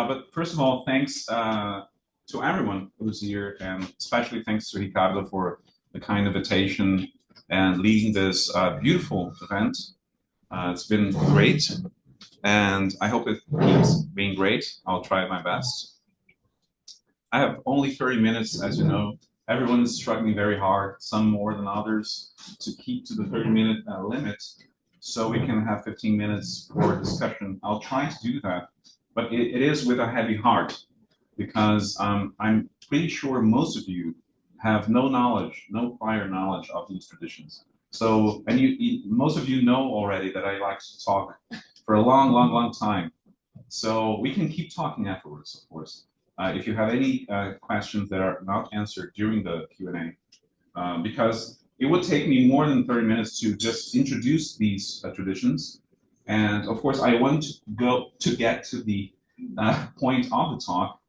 But first of all, thanks to everyone who's here, and especially thanks to Ricardo for the kind invitation and leading this beautiful event. It's been great, and I hope it keeps being great. I'll try my best. I have only 30 minutes, as you know. Everyone is struggling very hard, some more than others, to keep to the 30-minute limit so we can have 15 minutes for discussion. I'll try to do that, but it is with a heavy heart because I'm pretty sure most of you have no knowledge, no prior knowledge of these traditions. So, and most of you know already that I like to talk for a long, long, long time. So we can keep talking afterwards, of course. If you have any questions that are not answered during the Q&A, because it would take me more than 30 minutes to just introduce these traditions. And of course, I want to get to the point of the talk.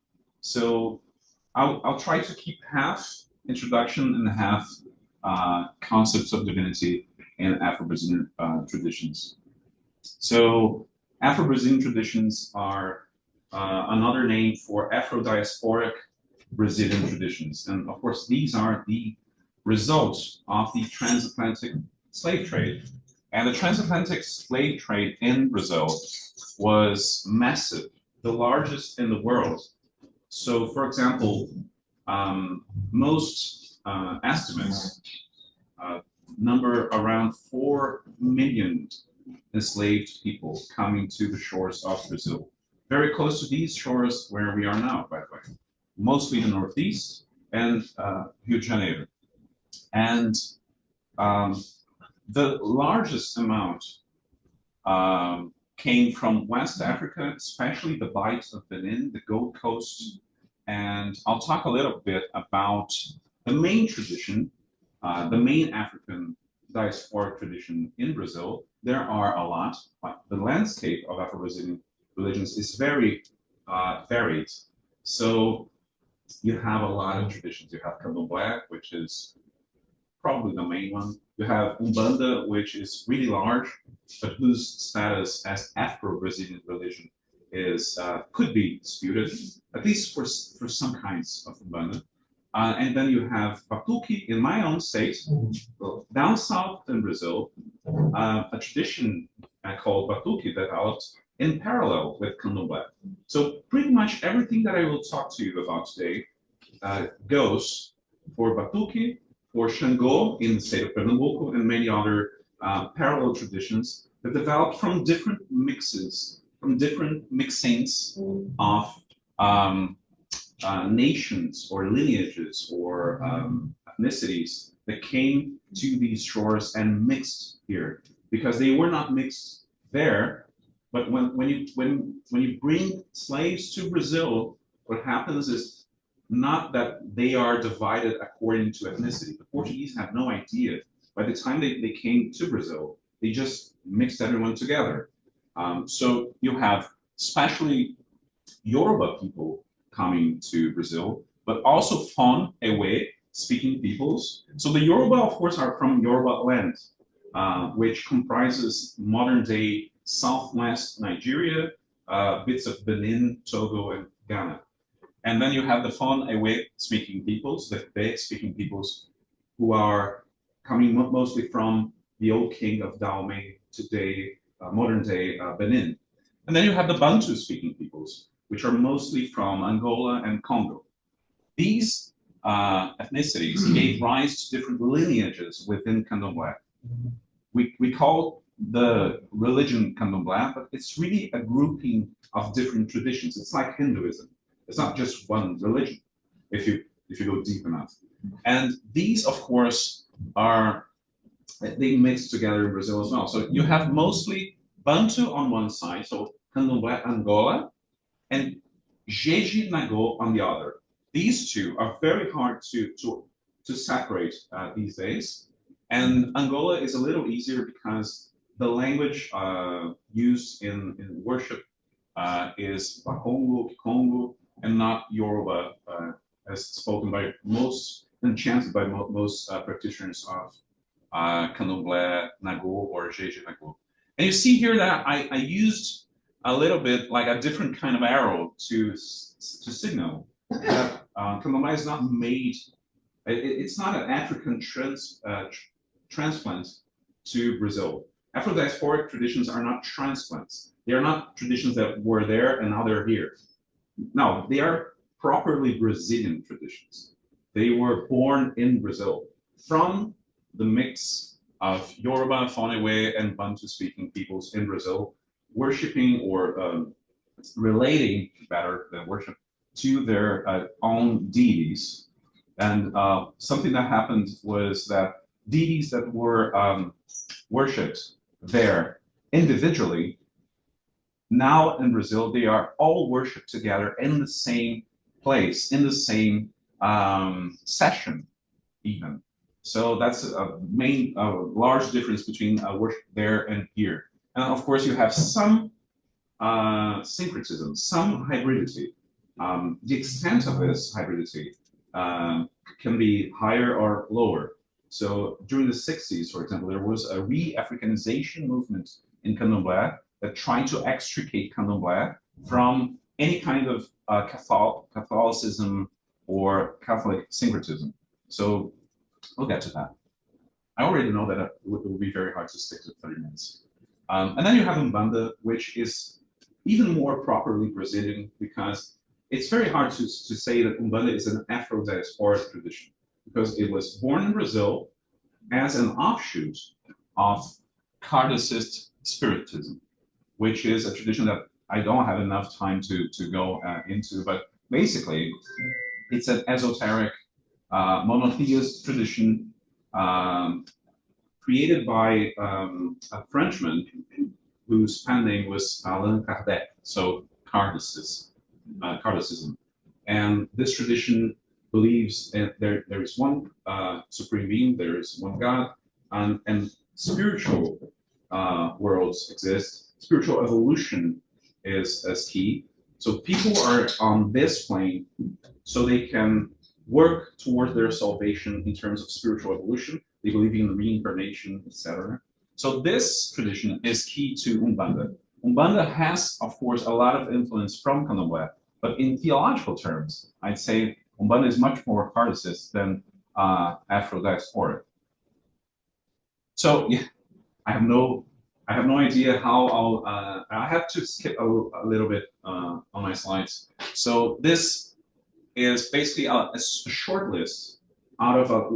So I'll try to keep half introduction and half concepts of divinity in Afro-Brazilian traditions. So Afro-Brazilian traditions are another name for Afro-diasporic Brazilian traditions. And of course, these are the results of the transatlantic slave trade. And the transatlantic slave trade in Brazil was massive, the largest in the world. So, for example, most estimates number around 4 million enslaved people coming to the shores of Brazil. Very close to these shores where we are now, by the way, mostly the Northeast and Rio de Janeiro. And the largest amount came from West Africa, especially the Bight of Benin, the Gold Coast. And I'll talk a little bit about the main tradition, the main African diasporic tradition in Brazil. There are a lot, but the landscape of Afro-Brazilian religions is very varied. So you have a lot of traditions. You have Candomblé, which is probably the main one. You have Umbanda, which is really large, but whose status as Afro-Brazilian religion is could be disputed, at least for some kinds of Umbanda. And then you have Batuque in my own state, down south in Brazil, a tradition called Batuque developed in parallel with Candomblé. So pretty much everything that I will talk to you about today goes for Batuque, for Xangô in the state of Pernambuco, and many other parallel traditions that developed from different mixes, from different mixings of nations or lineages or ethnicities that came to these shores and mixed here, because they were not mixed there. But when you bring slaves to Brazil, what happens is not that they are divided according to ethnicity. The Portuguese have no idea. By the time they came to Brazil, they just mixed everyone together. So you have especially Yoruba people coming to Brazil, but also Fon, Ewe speaking peoples. So the Yoruba, of course, are from Yoruba land, which comprises modern day southwest Nigeria, bits of Benin, Togo, and Ghana. And then you have the Fon, Ewe speaking peoples, the Be speaking peoples, who are coming mostly from the old king of Dahomey, today, modern day Benin. And then you have the Bantu speaking peoples, which are mostly from Angola and Congo. These ethnicities gave rise to different lineages within Candomblé. We call the religion Candomblé, but it's really a grouping of different traditions. It's like Hinduism. It's not just one religion, if you go deep enough. And these, of course, they mix together in Brazil as well. So you have mostly Bantu on one side, so Candomblé Angola, and Jeje Nagô on the other. These two are very hard to separate these days. And Angola is a little easier because the language used in worship is Bakongo, Kikongo, and not Yoruba, as spoken by most and chanted by most practitioners of Candomblé Nagô or Jeje Nagô. And you see here that I used a little bit like a different kind of arrow to signal that candomblé is not made. It's not an African transplant to Brazil. Afro-diasporic traditions are not transplants. They are not traditions that were there and now they're here. No, they are properly Brazilian traditions. They were born in Brazil from the mix of Yoruba, Fonewe, and Bantu-speaking peoples in Brazil, worshiping or relating, better than worship, to their own deities. And something that happened was that deities that were worshipped there individually, now in Brazil, they are all worshipped together in the same place, in the same session, even. So that's a large difference between worship there and here. And of course, you have some syncretism, some hybridity. The extent of this hybridity can be higher or lower. So during the 60s, for example, there was a re-Africanization movement in Candomblé that tried to extricate Candomblé from any kind of Catholicism or Catholic syncretism. So we'll get to that. I already know that it will be very hard to stick to 30 minutes. And then you have Umbanda, which is even more properly Brazilian because it's very hard to say that Umbanda is an Afro-diasporic tradition because it was born in Brazil as an offshoot of Kardecist Spiritism, which is a tradition that I don't have enough time to go into, but basically it's an esoteric monotheist tradition created by a Frenchman whose pen name was Allan Kardec, so Kardecism. And this tradition believes that there is one supreme being, there is one God, and spiritual worlds exist. Spiritual evolution is key. So people are on this plane so they can work towards their salvation in terms of spiritual evolution. They believe in reincarnation, etc. So this tradition is key to Umbanda. Umbanda has, of course, a lot of influence from Candomblé, but in theological terms, I'd say Umbanda is much more Kardecist than Afro-diasporic. So yeah, I have no idea how I have to skip a little bit on my slides. So this is basically a short list out of a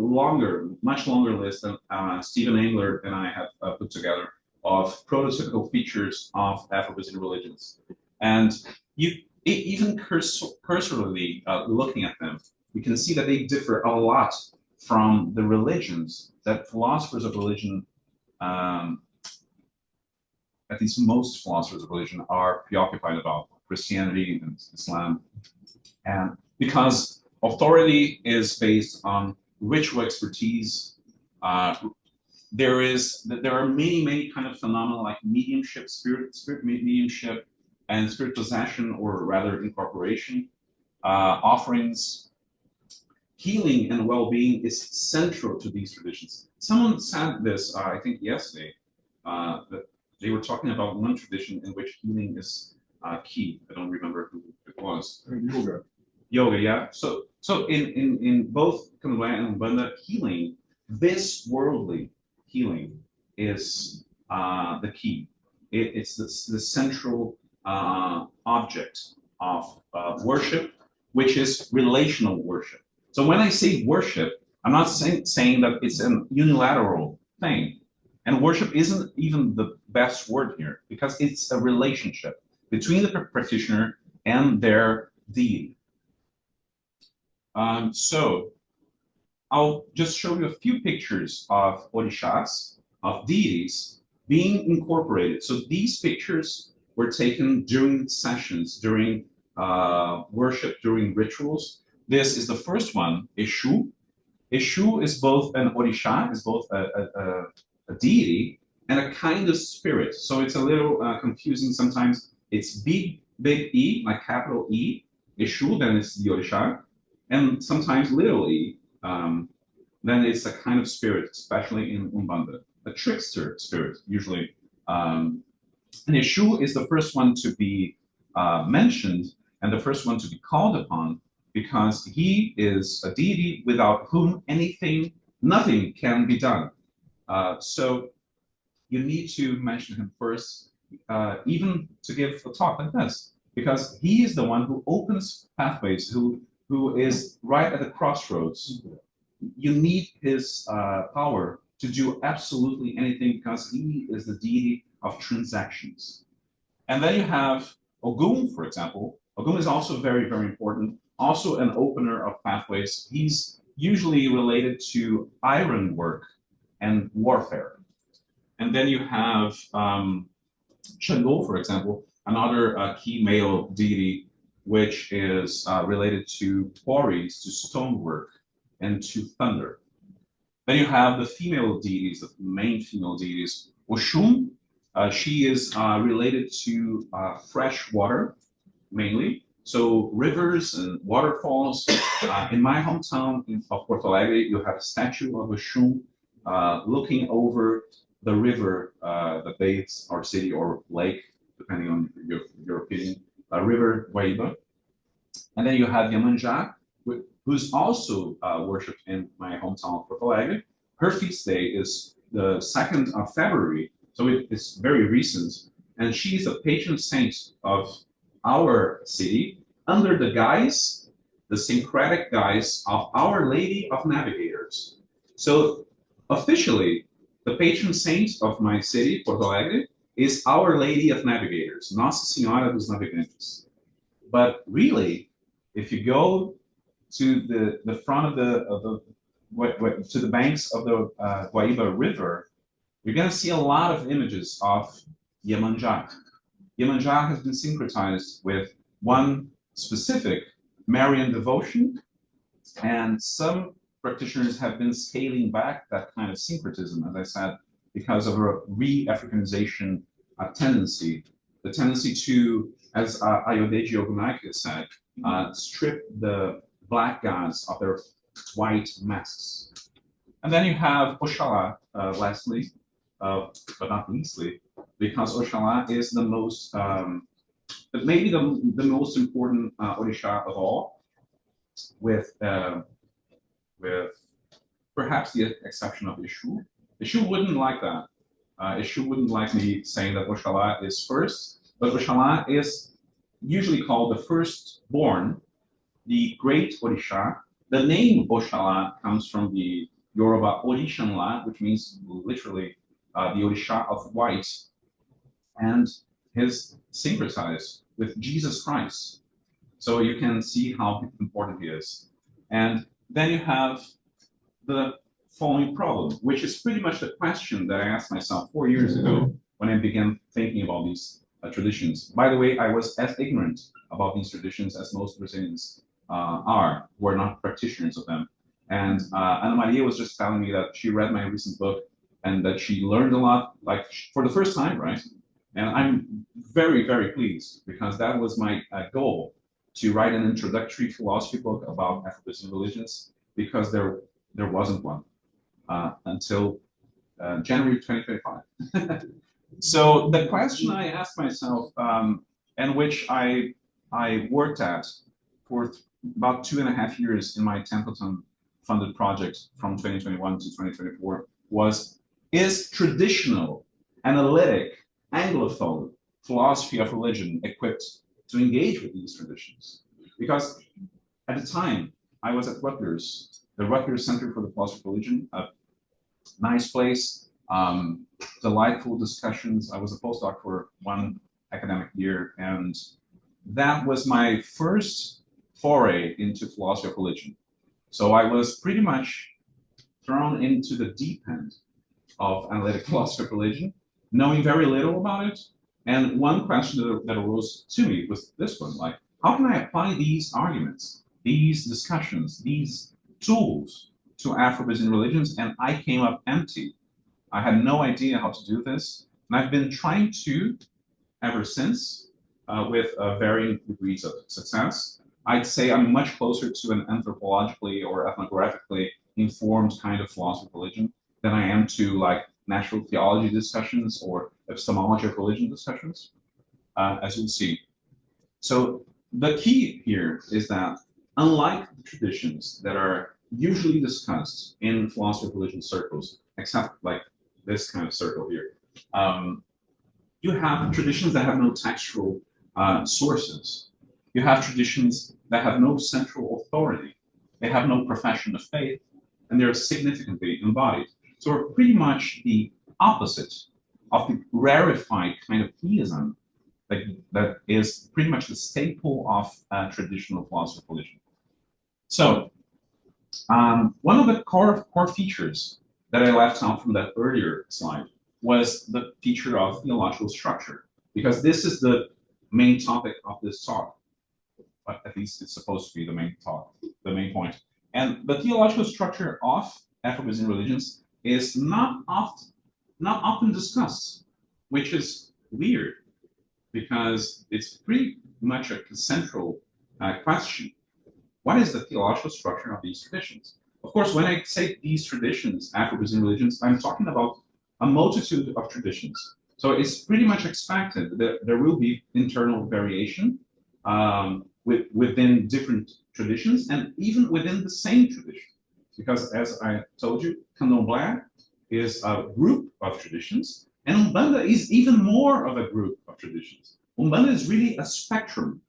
much longer list than Stephen Engler and I have put together of prototypical features of Afro-Brazilian religions. And even cursorily looking at them, we can see that they differ a lot from the religions that philosophers of religion, at least most philosophers of religion, are preoccupied about: Christianity and Islam. And because authority is based on ritual expertise, there are many kind of phenomena like mediumship, spirit mediumship, and spirit possession, or rather incorporation, offerings. Healing and well-being is central to these traditions. Someone said this, I think yesterday, that they were talking about one tradition in which healing is key. I don't remember who it was. Yoga. Yoga, yeah. So in both Candomblé and Umbanda, healing, this worldly healing, is the key. It's the central object of worship, which is relational worship. So when I say worship, I'm not saying that it's a unilateral thing. And worship isn't even the best word here, because it's a relationship between the practitioner and their deity. So I'll just show you a few pictures of orishas, of deities, being incorporated. So these pictures were taken during sessions, during worship, during rituals. This is the first one, Eshu. Eshu is both an orisha, is both a deity and a kind of spirit. So it's a little confusing sometimes. It's big E, like capital E, Eshu, then it's the orisha, and sometimes little e, then it's a kind of spirit, especially in Umbanda, a trickster spirit, usually And Yeshu is the first one to be mentioned and the first one to be called upon because he is a deity without whom nothing can be done. So you need to mention him first, even to give a talk like this, because he is the one who opens pathways, who is right at the crossroads. You need his power to do absolutely anything because he is the deity of transactions. And then you have Ogum, for example. Ogum is also very, very important, also an opener of pathways. He's usually related to iron work and warfare. And then you have Shango, for example, another key male deity, which is related to quarries, to stonework, and to thunder. Then you have the female deities, the main female deities. Oshun, she is related to fresh water, mainly. So rivers and waterfalls. In my hometown of Porto Alegre, you have a statue of Oshun looking over the river that bathes our city or lake, depending on your opinion, River Guaíba. And then you have Iemanjá, who's also worshipped in my hometown of Porto Alegre. Her feast day is the 2nd of February, so it's very recent. And she's the patron saint of our city under the guise, the syncretic guise of Our Lady of Navigators. So officially, the patron saint of my city, Porto Alegre, is Our Lady of Navigators, Nossa Senhora dos Navegantes. But really, if you go to the front of to the banks of the Guaíba River, you're going to see a lot of images of Iemanjá. Iemanjá has been syncretized with one specific Marian devotion, and some practitioners have been scaling back that kind of syncretism, as I said, because of a re-Africanization tendency, the tendency to, as Ayodeji Ogunnaike said, strip the black gods of their white masks. And then you have Oxalá, lastly, but not leastly, because Oxalá is the most, maybe the most important Orisha of all, with perhaps the exception of Yeshu. Yeshu wouldn't like that. Yeshu wouldn't like me saying that Oxalá is first, but Oxalá is usually called the firstborn, the great Orisha. The name Oxalá comes from the Yoruba Orishanla, which means literally the Orisha of white, and his syncretized with Jesus Christ. So you can see how important he is. And then you have the following problem, which is pretty much the question that I asked myself 4 years ago when I began thinking about these traditions. By the way, I was as ignorant about these traditions as most Brazilians are, who are not practitioners of them. And Ana Maria was just telling me that she read my recent book and that she learned a lot, like for the first time, right? And I'm very, very pleased because that was my goal, to write an introductory philosophy book about Afro-Brazilian religions, because there wasn't one until January 2025. So the question I asked myself, and which I worked at for about 2.5 years in my Templeton funded project from 2021 to 2024, was, is traditional, analytic, Anglophone philosophy of religion equipped to engage with these traditions? Because at the time, I was at Rutgers, the Rutgers Center for the Philosophy of Religion, a nice place, delightful discussions. I was a postdoc for 1 academic year, and that was my first foray into philosophy of religion. So I was pretty much thrown into the deep end of analytic philosophy of religion, knowing very little about it. And one question that arose to me was this one, like, how can I apply these arguments, these discussions, these tools to Afro-Brazilian religions? And I came up empty. I had no idea how to do this. And I've been trying to ever since, with varying degrees of success. I'd say I'm much closer to an anthropologically or ethnographically informed kind of philosophy of religion than I am to like natural theology discussions or epistemology of religion discussions, as you'll see. So the key here is that unlike the traditions that are usually discussed in philosophy of religion circles, except like this kind of circle here, you have traditions that have no textual sources. You have traditions that have no central authority. They have no profession of faith, and they're significantly embodied. So we're pretty much the opposite of the rarefied kind of theism that is pretty much the staple of traditional philosophy of religion. So one of the core features that I left out from that earlier slide was the feature of theological structure, because this is the main topic of this talk. But at least it's supposed to be the main talk, the main point. And the theological structure of Afro-Brazilian religions is not often discussed, which is weird, because it's pretty much a central question. What is the theological structure of these traditions? Of course, when I say these traditions, Afro-Brazilian religions, I'm talking about a multitude of traditions. So it's pretty much expected that there will be internal variation within different traditions and even within the same tradition. Because as I told you, Candomblé is a group of traditions, and Umbanda is even more of a group of traditions. Umbanda is really a spectrum,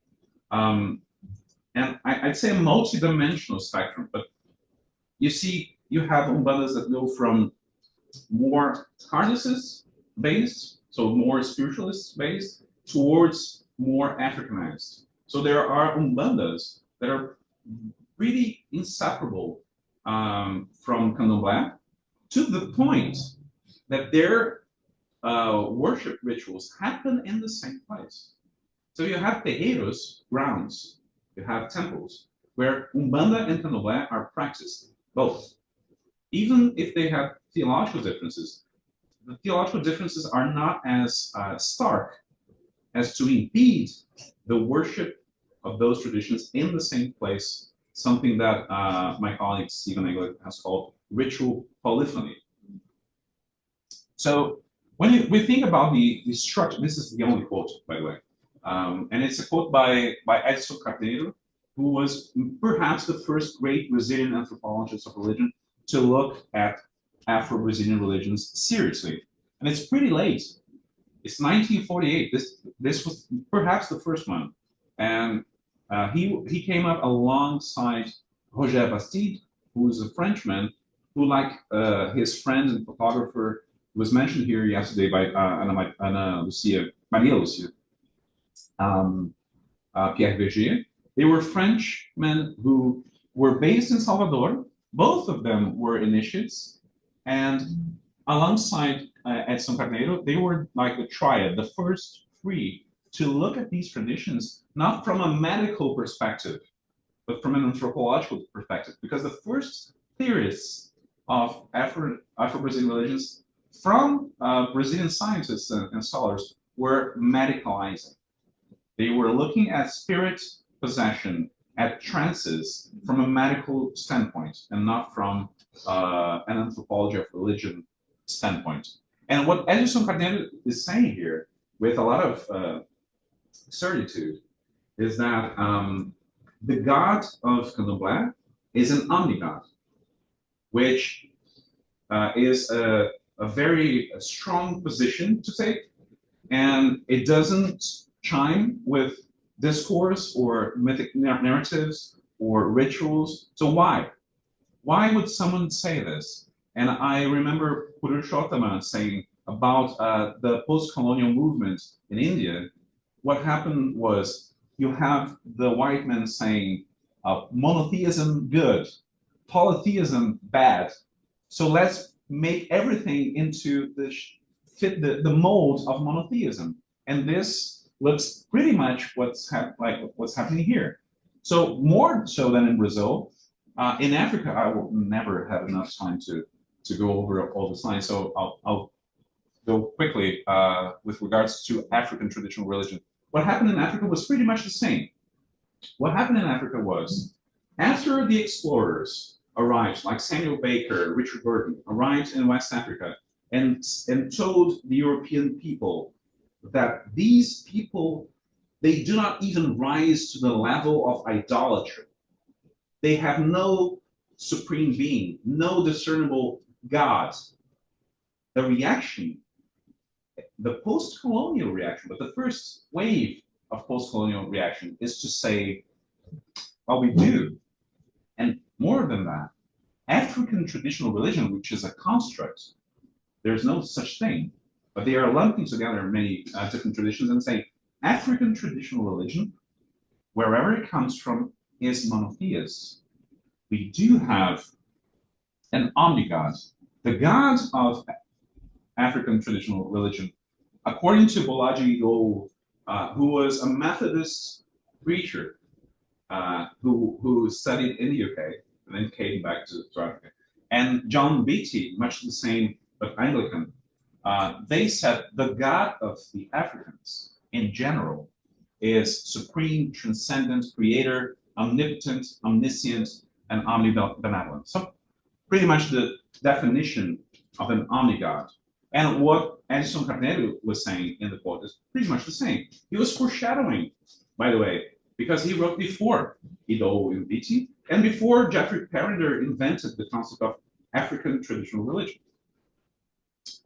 and I'd say a multi-dimensional spectrum. But you see, you have Umbandas that go from more Kardecist-based, so more spiritualist-based, towards more Africanized. So there are Umbandas that are really inseparable from Candomblé, to the point that their worship rituals happen in the same place. So you have terreiros, grounds, you have temples, where Umbanda and Candomblé are practiced, both. Even if they have theological differences, the theological differences are not as stark as to impede the worship of those traditions in the same place, something that my colleague Stephen Engler has called ritual polyphony. So when we think about the structure, this is the only quote, by the way, and it's a quote by Edson Carneiro, who was perhaps the first great Brazilian anthropologist of religion to look at Afro-Brazilian religions seriously. And it's pretty late. It's 1948. This was perhaps the first one. And he came up alongside Roger Bastide, who is a Frenchman, who, like his friend and photographer, was mentioned here yesterday by Maria Lucia, Pierre Verger. They were Frenchmen who were based in Salvador. Both of them were initiates, and alongside Edson Carneiro, they were like the triad, the first three to look at these traditions not from a medical perspective, but from an anthropological perspective, because the first theorists of Afro-Brazilian religions from Brazilian scientists and scholars were medicalizing. They were looking at spirit possession, at trances from a medical standpoint, and not from an anthropology of religion standpoint. And what Edson Carneiro is saying here, with a lot of certitude, is that the god of Candomblé is an omnigod, which is a very strong position to take, and it doesn't chime with discourse or mythic narratives or rituals. So why? Why would someone say this? And I remember Purushottam saying about the post-colonial movement in India. What happened was you have the white men saying monotheism good, polytheism bad. So let's make everything into fit the mold of monotheism. And this looks pretty much like what's happening here. So more so than in Brazil, in Africa, I will never have enough time to go over all the slides. So I'll go quickly with regards to African traditional religion. What happened in Africa was pretty much the same. What happened in Africa was, after the explorers arrived, like Samuel Baker, Richard Burton, arrived in West Africa, and told the European people that these people, they do not even rise to the level of idolatry. They have no supreme being, no discernible God. The reaction, the post-colonial reaction, but the first wave of post-colonial reaction is to say, well, we do. And more than that, African traditional religion, which is a construct, there's no such thing, but they are lumping together many different traditions and saying African traditional religion, wherever it comes from, is monotheist. We do have an omnigod. The god of African traditional religion, according to Bolaji Idowu, who was a Methodist preacher who studied in the UK and then came back to Africa, and John Beatty, much the same but Anglican, they said the God of the Africans in general is supreme, transcendent, creator, omnipotent, omniscient, and omnibenevolent. So pretty much the definition of an omnigod. And what Edson Carneiro was saying in the quote is pretty much the same. He was foreshadowing, by the way, because he wrote before Idowu and Beatty, and before Jeffrey Parender invented the concept of African traditional religion.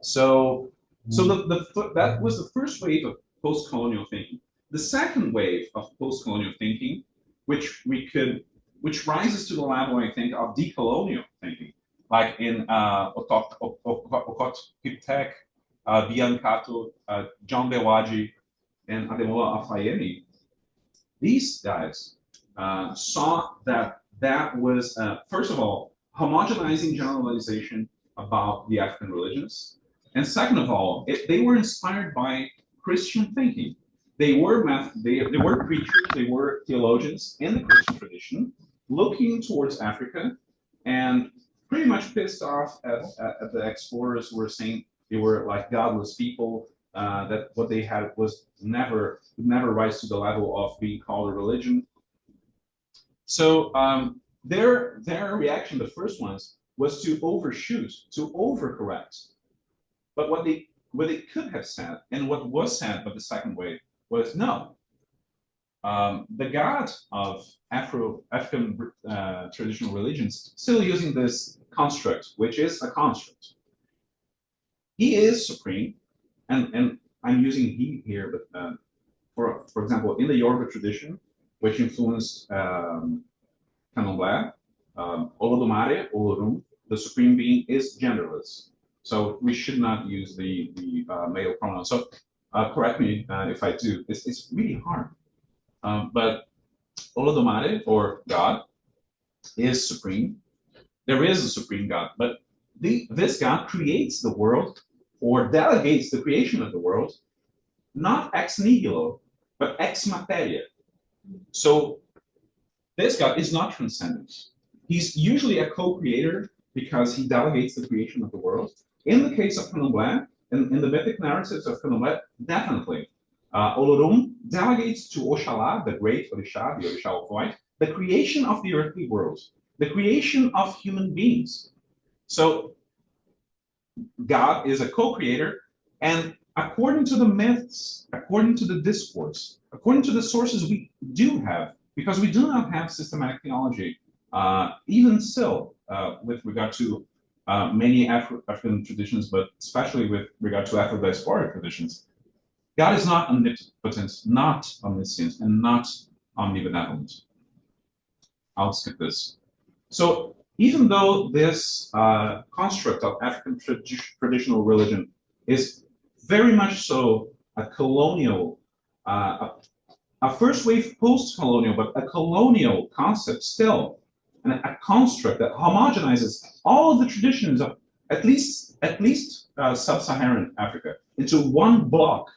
So that was the first wave of post-colonial thinking. The second wave of post-colonial thinking, which rises to the level, I think, of decolonial thinking, like in Okot Kiptek, Biancato, John Bewaji, and Ademola Afayemi. These guys saw that was, first of all, homogenizing generalization about the African religions. And second of all, they were inspired by Christian thinking. They were preachers, they were theologians in the Christian tradition, looking towards Africa and pretty much pissed off at the explorers who were saying they were like godless people, that what they had was never rise to the level of being called a religion. So their reaction, the first ones, was to overshoot, to overcorrect. But what they could have said, and what was said by the second wave, was no. The god of African traditional religions, still using this construct, which is a construct. He is supreme, and I'm using he here, but for example, in the Yoruba tradition, which influenced Candomblé, Olodumare, Olorum, the supreme being is genderless. So we should not use the male pronoun. So correct me if I do. It's really hard. But Olodumare, or God, is supreme. There is a supreme God, but this God creates the world or delegates the creation of the world, not ex nihilo, but ex materia. So this God is not transcendent. He's usually a co-creator because he delegates the creation of the world. In the case of Candomblé, in the mythic narratives of Candomblé, definitely. Olorum delegates to Oxalá, the great Orisha, the Orisha of light, the creation of the earthly world, the creation of human beings. So God is a co-creator, and according to the myths, according to the discourse, according to the sources we do have, because we do not have systematic theology, even still, with regard to many African traditions, but especially with regard to Afro-diasporic traditions, God is not omnipotent, not omniscient, and not omnibenevolent. I'll skip this. So even though this construct of African traditional religion is very much so a colonial, a first wave post-colonial, but a colonial concept still, and a construct that homogenizes all of the traditions of at least sub-Saharan Africa into one block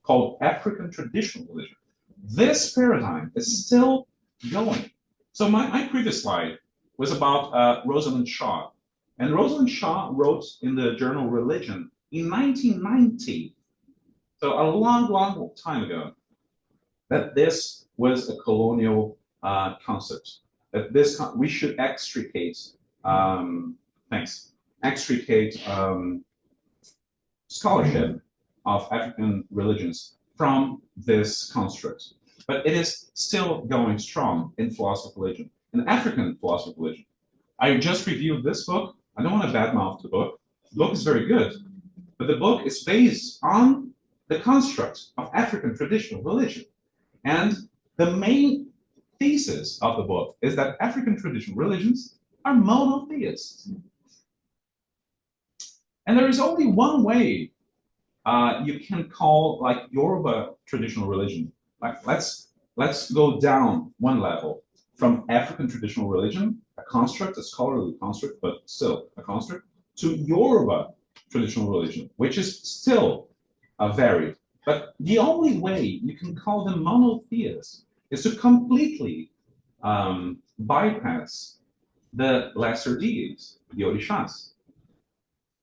called African traditional religion. This paradigm is still going. So my previous slide was about Rosalind Shaw. And Rosalind Shaw wrote in the journal Religion in 1990, so a long, long time ago, that this was a colonial concept, that we should extricate scholarship of African religions from this construct. But it is still going strong in philosophy of religion, in African philosophy of religion. I just reviewed this book. I don't want to badmouth the book. The book is very good, but the book is based on the construct of African traditional religion. And the main thesis of the book is that African traditional religions are monotheists. And there is only one way you can call like Yoruba traditional religion. Like let's go down one level from African traditional religion, a construct, a scholarly construct, but still a construct, to Yoruba traditional religion, which is still varied. But the only way you can call them monotheists is to completely bypass the lesser deities, the Orishas.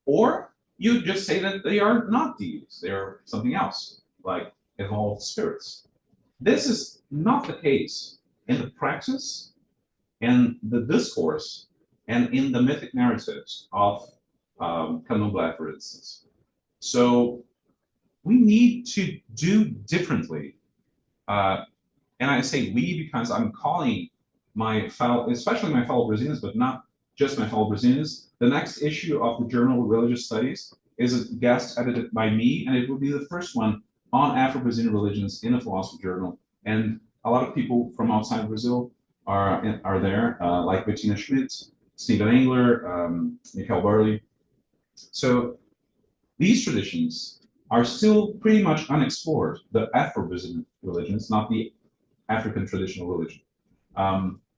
Or you just say that they are not deities, they are something else, like evolved spirits. This is not the case in the practice, in the discourse, and in the mythic narratives of Candomblé, for instance. So we need to do differently. And I say we because I'm calling my fellow, especially my fellow Brazilians, but not just my fellow Brazilians. The next issue of the journal Religious Studies is a guest edited by me, and it will be the first one on Afro-Brazilian religions in a philosophy journal. And a lot of people from outside Brazil are there, like Bettina Schmidt, Stephen Engler, Michael Burley. So these traditions are still pretty much unexplored, the Afro-Brazilian religions, not the African traditional religion.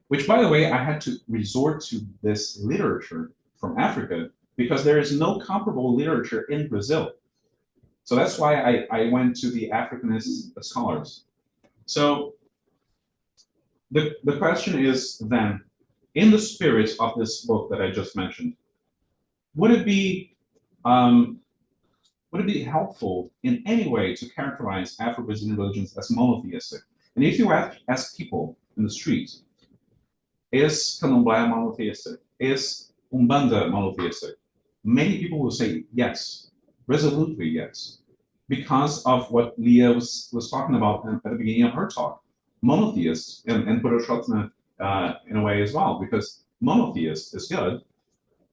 Which, by the way, I had to resort to this literature from Africa because there is no comparable literature in Brazil. So that's why I went to the Africanist scholars. So the question is then, in the spirit of this book that I just mentioned, would it be helpful in any way to characterize Afro-Brazilian religions as monotheistic? And if you ask people in the street, is Candomblé monotheistic? Is Umbanda monotheistic? Many people will say yes, resolutely yes, because of what Leah was talking about at the beginning of her talk. Monotheists, and Purushotna in a way as well, because monotheist is good,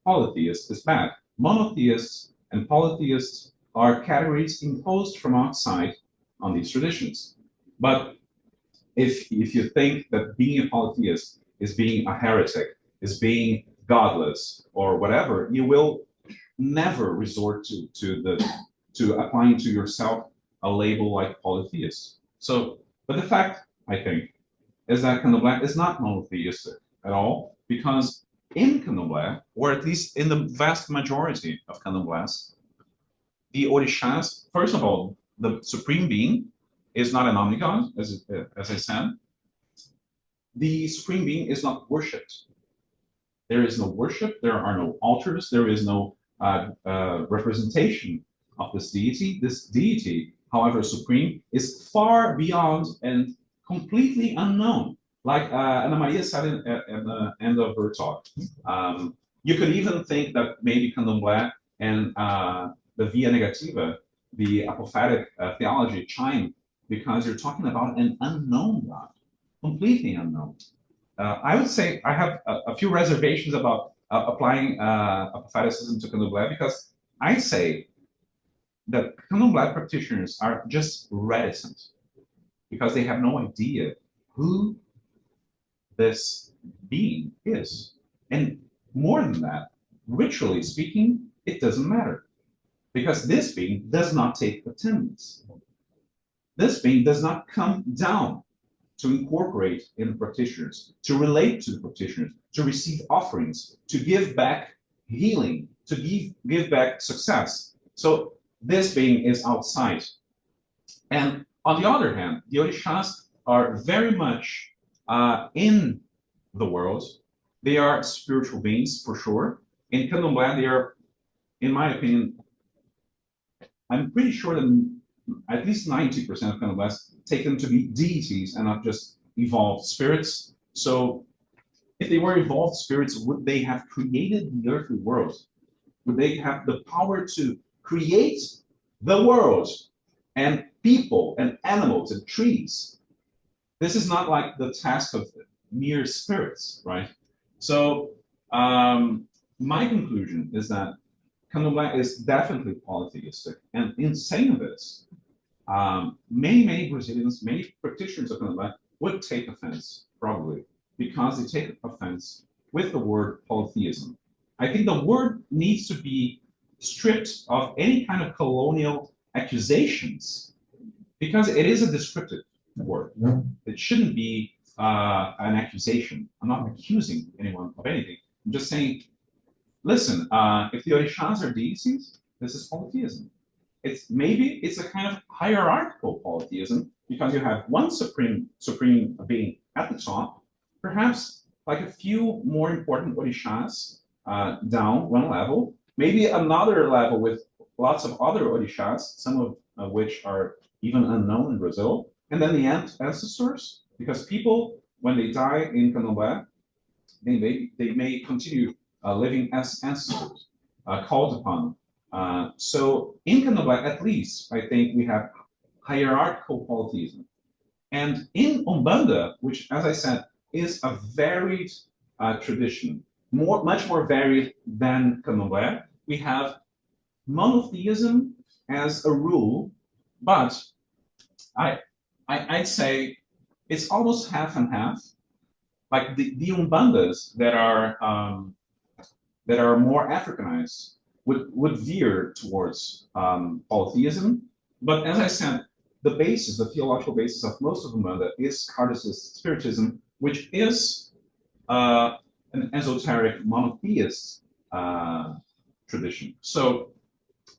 polytheist is bad. Monotheists and polytheists are categories imposed from outside on these traditions. But if you think that being a polytheist is being a heretic, is being godless, or whatever, you will never resort to applying to yourself a label like polytheist. So, but the fact, I think, is that Candomblé is not monotheistic at all, because in Candomblé, or at least in the vast majority of Candomblés, the Orishas, first of all, the supreme being is not an omnigod, as I said. The supreme being is not worshipped. There is no worship, there are no altars, there is no representation of this deity. This deity, however supreme, is far beyond and completely unknown. Like Ana Maria said at the end of her talk. You could even think that maybe Candomblé and the Via Negativa, the apophatic theology, chime because you're talking about an unknown God, completely unknown. I would say I have a few reservations about applying apophaticism to Candomblé because I say that Candomblé practitioners are just reticent because they have no idea who this being is. And more than that, ritually speaking, it doesn't matter because this being does not take attendance. This being does not come down to incorporate in the practitioners, to relate to the practitioners, to receive offerings, to give back healing, to give back success. So this being is outside. And on the other hand, the Orishas are very much in the world. They are spiritual beings, for sure. In Candomblé, they are, in my opinion, I'm pretty sure that at least 90% of Candomblés take them to be deities and not just evolved spirits. So if they were evolved spirits, would they have created the earthly world? Would they have the power to create the world and people and animals and trees. This is not like the task of mere spirits, right? So my conclusion is that Candomblé is definitely polytheistic, and in saying this, many Brazilians, many practitioners of Candomblé would take offense, probably, because they take offense with the word polytheism. I think the word needs to be stripped of any kind of colonial accusations because it is a descriptive word. It shouldn't be an accusation. I'm not accusing anyone of anything. I'm just saying, listen, if the Orishas are deities, this is polytheism. It's a kind of hierarchical polytheism because you have one supreme being at the top, perhaps like a few more important Orishas down one level, maybe another level with lots of other Orishas, some of which are even unknown in Brazil, and then the ancestors, because people, when they die in Candomblé, they may continue living as ancestors, called upon. So in Candomblé, at least, I think we have hierarchical polytheism. And in Umbanda, which, as I said, is a varied tradition, much more varied than Candomblé, we have monotheism as a rule, but I'd say it's almost half and half. Like the Umbandas that are more Africanized would veer towards polytheism. But as I said, the basis, the theological basis of most of Umbanda is Kardecist Spiritism, which is an esoteric monotheist tradition. So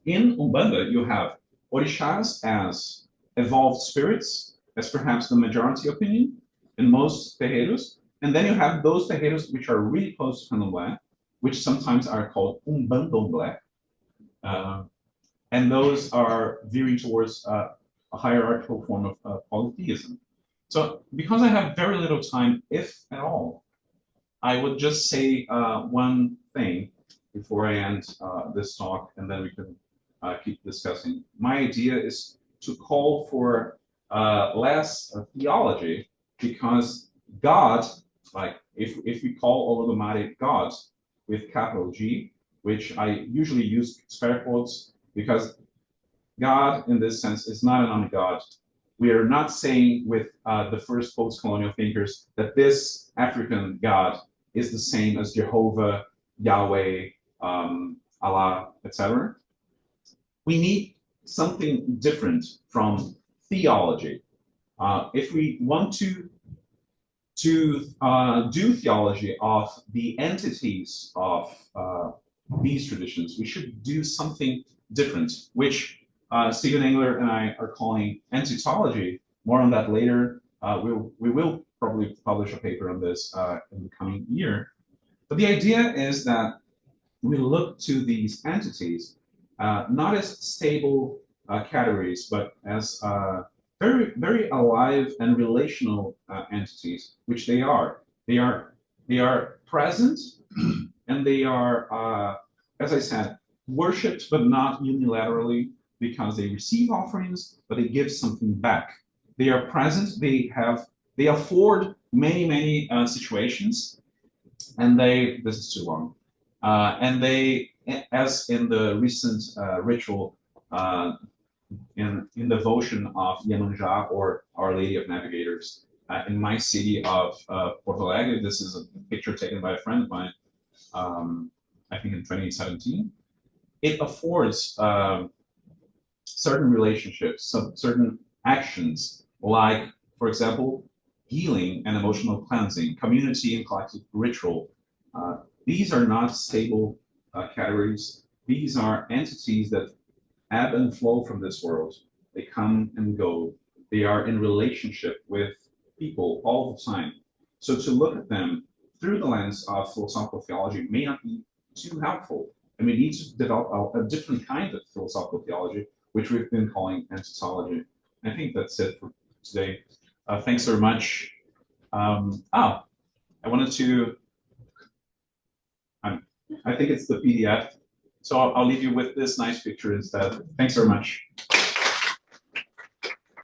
in Umbanda, you have Orishas as evolved spirits, as perhaps the majority opinion in most terreiros. And then you have those terreiros which are really close to Candomblé, which sometimes are called Umbandomblé. And those are veering towards a hierarchical form of polytheism. So because I have very little time, if at all, I would just say one thing before I end this talk, and then we can keep discussing. My idea is to call for less theology, because God, like if we call Olodumare God with capital G, which I usually use spare quotes, because God in this sense is not an omni-God. We are not saying with the first post-colonial thinkers that this African God is the same as Jehovah, Yahweh, Allah, etc. We need something different from theology. If we want to do theology of the entities of these traditions, we should do something different, which Stephen Engler and I are calling entitology. More on that later. We will probably publish a paper on this in the coming year. But the idea is that we look to these entities not as stable categories, but as very alive and relational entities, which they are. They are present, and they are, as I said, worshipped, but not unilaterally, because they receive offerings, but they give something back. They are present. They afford many situations, and this is too long. And they, as in the recent ritual in devotion of Iemanjá, or Our Lady of Navigators, in my city of Porto Alegre. This is a picture taken by a friend of mine, I think in 2017. It affords certain relationships, certain actions, like, for example, healing and emotional cleansing, community and collective ritual. These are not stable categories. These are entities that ebb and flow from this world. They come and go. They are in relationship with people all the time. So to look at them through the lens of philosophical theology may not be too helpful. And we need to develop a different kind of philosophical theology, which we've been calling entitology. I think that's it for today. Thanks very much. I wanted to, I think it's the PDF. So I'll leave you with this nice picture instead. Thanks very much.